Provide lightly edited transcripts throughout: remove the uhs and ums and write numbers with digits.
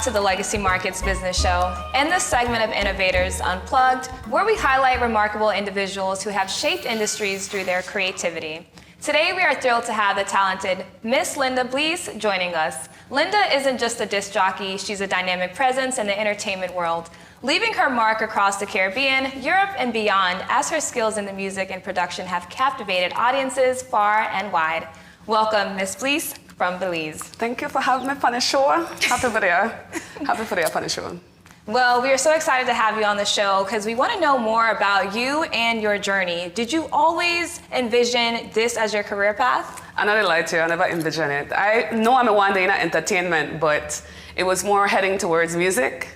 to the Legacy Markets Business Show. In this segment of Innovators Unplugged, where we highlight remarkable individuals who have shaped industries through their creativity. Today, we are thrilled to have the talented Miss Linda Blease joining us. Linda isn't just a disc jockey, she's a dynamic presence in the entertainment world, leaving her mark across the Caribbean, Europe, and beyond as her skills in the music and production have captivated audiences far and wide. Welcome, Miss Blease from Belize. Thank you for having me on the show. Happy for the on the show. Well, we are so excited to have you on the show because we want to know more about you and your journey. Did you always envision this as your career path? I'm not gonna lie to you, I never envisioned it. I know I'm a one day in entertainment, but it was more heading towards music.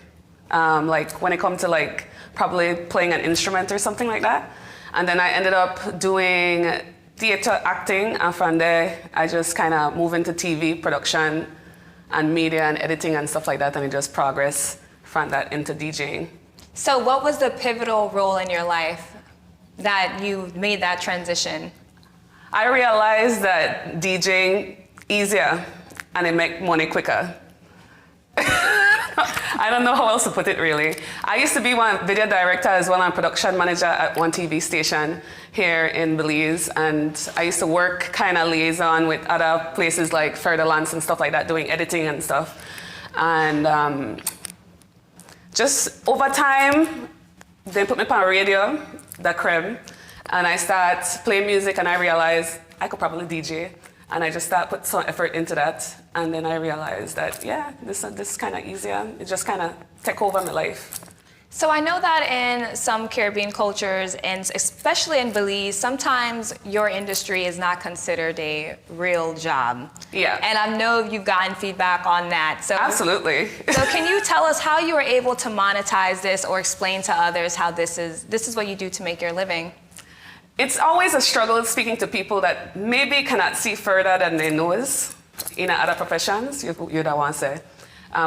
Like when it comes to like probably playing an instrument or something like that. And then I ended up doing theater acting, and from there I just kind of moved into TV production and media and editing and stuff like that, and it just progressed from that into DJing. So what was the pivotal role in your life that you made that transition? I realized that DJing easier and it make money quicker. I don't know how else to put it really. I used to be one video director as well and production manager at one TV station here in Belize, and I used to work kind of liaison with other places like Furtherlands and stuff like that, doing editing and stuff. And just over time, they put me on radio, the creme, and I start playing music and I realized I could probably DJ. And I just start put some effort into that. And then I realized that, yeah, this is kind of easier. It just kind of take over my life. So I know that in some Caribbean cultures, and especially in Belize, sometimes your industry is not considered a real job. Yeah. And I know you've gotten feedback on that. So absolutely. So can you tell us how you were able to monetize this or explain to others how this is what you do to make your living? It's always a struggle speaking to people that maybe cannot see further than their nose in other professions, you don't want to say.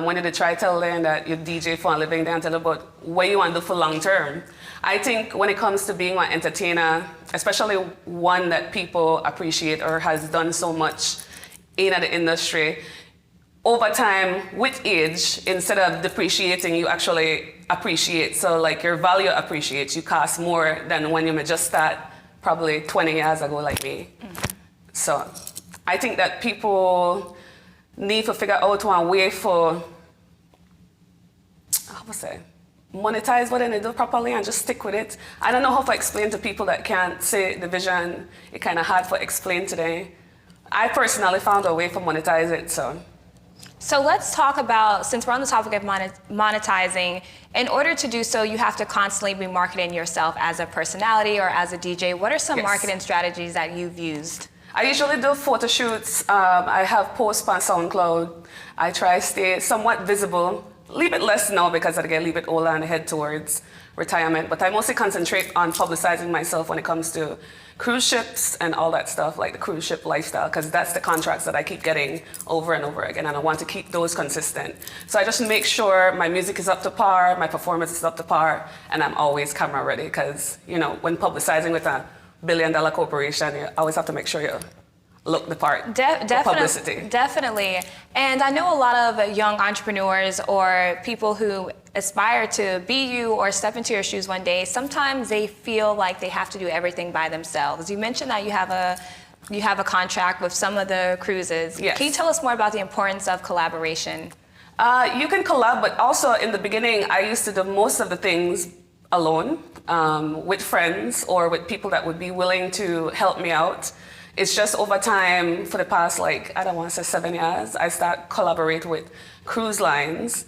When you try to tell them that you DJ for a living, they tell you about what you want to do for long term. I think when it comes to being an entertainer, especially one that people appreciate or has done so much in the industry, over time, with age, instead of depreciating, you actually appreciate. So like your value appreciates, you cost more than when you may just start probably 20 years ago like me. So I think that people need to figure out one way for, monetize what they do properly and just stick with it. I don't know how to explain to people that can't see the vision. It's kind of hard to explain today. I personally found a way to monetize it, so. So let's talk about, since we're on the topic of monetizing, in order to do so, you have to constantly be marketing yourself as a personality or as a DJ. What are some marketing strategies that you've used? I usually do photo shoots. I have posts on SoundCloud. I try to stay somewhat visible. Leave it less now because I get a little bit older and head towards retirement, but I mostly concentrate on publicizing myself when it comes to cruise ships and all that stuff, like the cruise ship lifestyle, because that's the contracts that I keep getting over and over again, and I want to keep those consistent. So I just make sure my music is up to par, my performance is up to par, and I'm always camera ready, because, you know, when publicizing with a billion-dollar corporation, you always have to make sure you look the part. Publicity. Definitely. And I know a lot of young entrepreneurs or people who aspire to be you or step into your shoes one day, sometimes they feel like they have to do everything by themselves. You mentioned that you have a contract with some of the cruises. Yes. Can you tell us more about the importance of collaboration? You can collab, but also in the beginning, I used to do most of the things alone, with friends or with people that would be willing to help me out. It's just over time, for the past, like, I don't want to say 7 years, I start collaborate with cruise lines.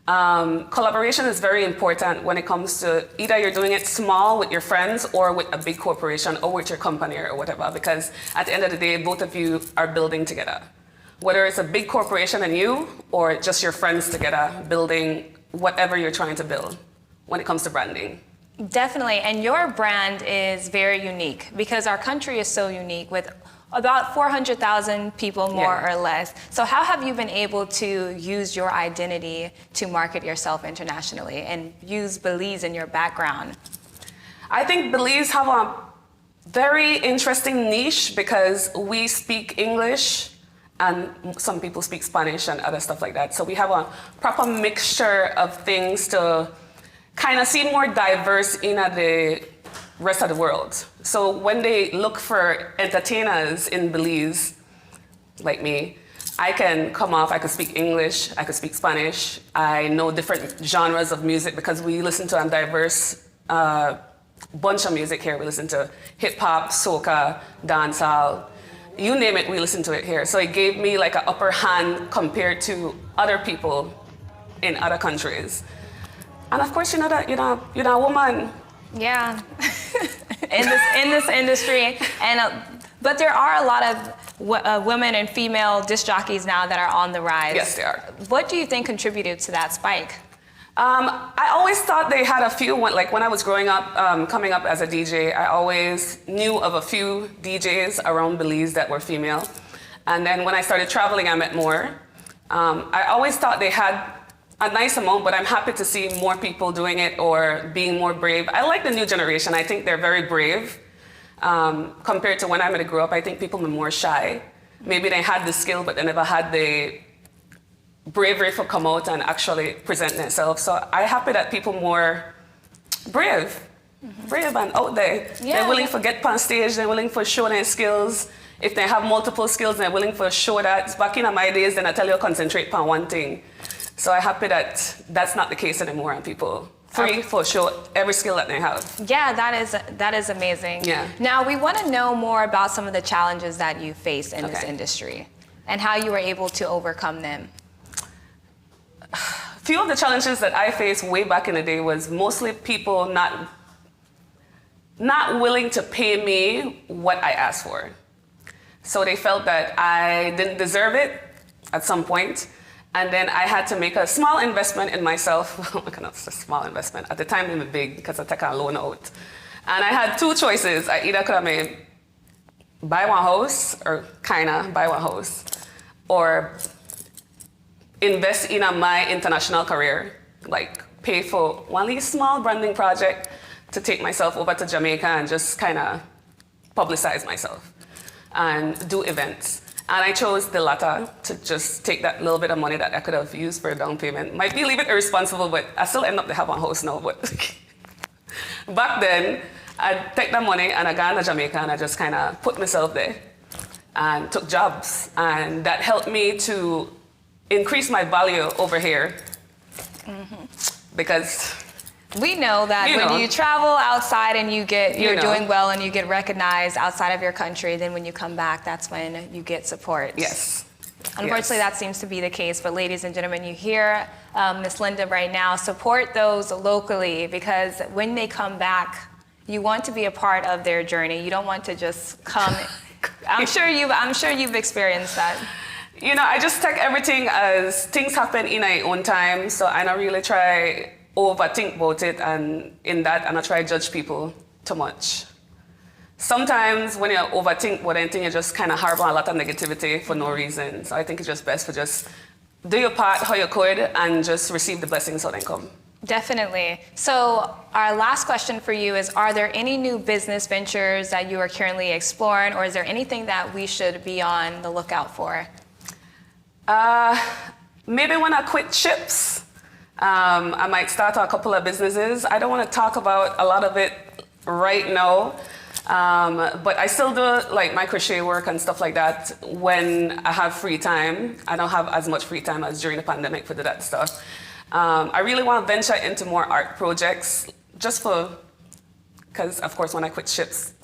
Collaboration is very important when it comes to either you're doing it small with your friends or with a big corporation or with your company or whatever, because at the end of the day, both of you are building together. Whether it's a big corporation and you or just your friends together building whatever you're trying to build when it comes to branding. Definitely, and your brand is very unique because our country is so unique with about 400,000 people more or less. So how have you been able to use your identity to market yourself internationally and use Belize in your background? I think Belize have a very interesting niche because we speak English and some people speak Spanish and other stuff like that. So we have a proper mixture of things to kind of seem more diverse in the rest of the world. So when they look for entertainers in Belize, like me, I can come off, I could speak English, I could speak Spanish. I know different genres of music because we listen to a diverse bunch of music here. We listen to hip hop, soca, dancehall, you name it, we listen to it here. So it gave me like an upper hand compared to other people in other countries. And of course, you know that you're a woman. Yeah, in this industry, and but there are a lot of women and female disc jockeys now that are on the rise. Yes, they are. What do you think contributed to that spike? I always thought they had a few. Like when I was growing up, coming up as a DJ, I always knew of a few DJs around Belize that were female. And then when I started traveling, I met more. I always thought they had a nice amount, but I'm happy to see more people doing it or being more brave. I like the new generation. I think they're very brave. Compared to when I grew up, I think people were more shy. Maybe they had the skill, but they never had the bravery to come out and actually present themselves. So I'm happy that people more brave and out there. Yeah. They're willing to get on stage, they're willing to show their skills. If they have multiple skills, they're willing to show that. Back in my days, then I tell you concentrate on one thing. So I'm happy that that's not the case anymore and people free for show every skill that they have. Yeah, that is amazing. Yeah. Now we want to know more about some of the challenges that you face in this Okay. industry and how you were able to overcome them. A few of the challenges that I faced way back in the day was mostly people not willing to pay me what I asked for. So they felt that I didn't deserve it at some point. And then I had to make a small investment in myself. Oh my God, it's a small investment. At the time, it was big because I took a loan out. And I had two choices. I either could have buy one house, or buy one house, or invest in my international career, like pay for one little small branding project to take myself over to Jamaica and just kind of publicize myself and do events. And I chose the latter, to just take that little bit of money that I could have used for a down payment. Might be a little bit irresponsible, but I still end up to have one house now. But back then, I'd take that money and I got to Jamaica and I just kind of put myself there and took jobs. And that helped me to increase my value over here. Because we know that when you travel outside and you're doing well and you get recognized outside of your country, then when you come back, that's when you get support. Yes. Unfortunately, that seems to be the case. But ladies and gentlemen, you hear Miss Linda right now, support those locally, because when they come back, you want to be a part of their journey. You don't want to just come. I'm sure you've experienced that. You know, I just take everything as things happen in my own time. So I don't really try overthink about it, and in that, I don't try to judge people too much. Sometimes when you overthink about anything, you just kind of harbor a lot of negativity for no reason. So I think it's just best to just do your part how you could and just receive the blessings how they come. Definitely. So our last question for you is, are there any new business ventures that you are currently exploring, or is there anything that we should be on the lookout for? Maybe when I quit ships, I might start a couple of businesses. I don't want to talk about a lot of it right now, but I still do like my crochet work and stuff like that when I have free time. I don't have as much free time as during the pandemic for that stuff. I really want to venture into more art projects, because of course when I quit ships,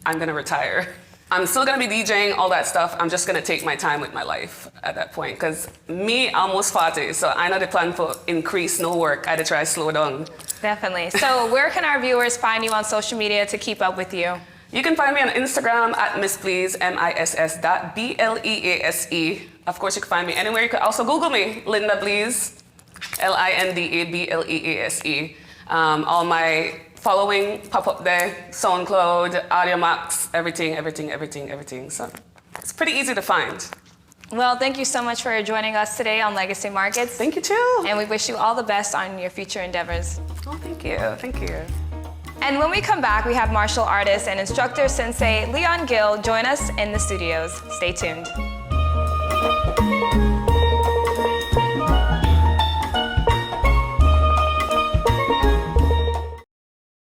I'm going to retire. I'm still going to be DJing, all that stuff. I'm just going to take my time with my life at that point. Because me, almost 40, so I know the plan for increase, no work. I had to try to slow down. Definitely. So where can our viewers find you on social media to keep up with you? You can find me on Instagram at Miss Blease, MISS.BLEASE. Of course, you can find me anywhere. You can also Google me, Linda Blease, LINDABLEASE. All my following pop up there, SoundCloud, AudioMax, everything. So it's pretty easy to find. Well, thank you so much for joining us today on Legacy Markets. Thank you too. And we wish you all the best on your future endeavors. Oh, thank you. And when we come back, we have martial artist and instructor sensei Leon Gill join us in the studios. Stay tuned. you.